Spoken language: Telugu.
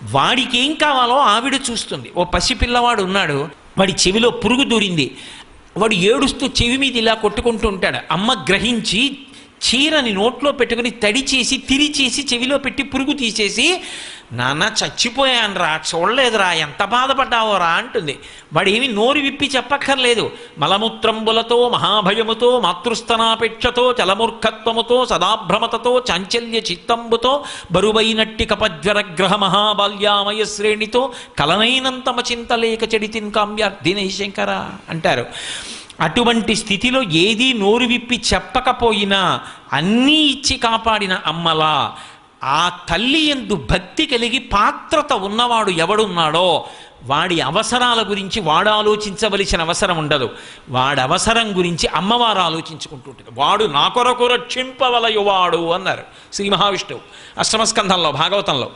వాడికి ఏం కావాలో ఆవిడ చూస్తుంది. ఓ పసిపిల్లవాడు ఉన్నాడు, వాడి చెవిలో పురుగు దూరింది, వాడు ఏడుస్తూ చెవి మీద ఇలా కొట్టుకుంటూ ఉంటాడు. అమ్మ గ్రహించి చీరని నోట్లో పెట్టుకుని తడిచేసి తిరిచేసి చెవిలో పెట్టి పురుగు తీసేసి, నాన్న చచ్చిపోయానురా, చూడలేదురా, ఎంత బాధపడ్డావోరా అంటుంది. వాడు ఏమి నోరు విప్పి చెప్పక్కర్లేదు. మలమూత్రంబులతో మహాభయముతో మాతృస్తనాపేక్షతో చలమూర్ఖత్వముతో సదాభ్రమతతో చాంచల్య చిత్తంబుతో బరువైనట్టి కపజ్వరగ్రహ మహాబాల్యామయ శ్రేణితో కలనైనంతమ చింతలేక చెడితిన్ కామ్యార్థినై శంకర అంటారు. అటువంటి స్థితిలో ఏదీ నోరు విప్పి చెప్పకపోయినా అన్నీ ఇచ్చి కాపాడిన అమ్మలా ఆ తల్లి యందు భక్తి కలిగి పాత్రత ఉన్నవాడు ఎవడున్నాడో వాడి అవసరాల గురించి వాడు ఆలోచించవలసిన అవసరం ఉండదు. వాడి అవసరం గురించి అమ్మవారు ఆలోచించుకుంటుంటుంది. వాడు నా కొరకు రక్షింపవలయువాడు అన్నారు శ్రీ మహావిష్ణువు అష్టమస్కంధంలో భాగవతంలో.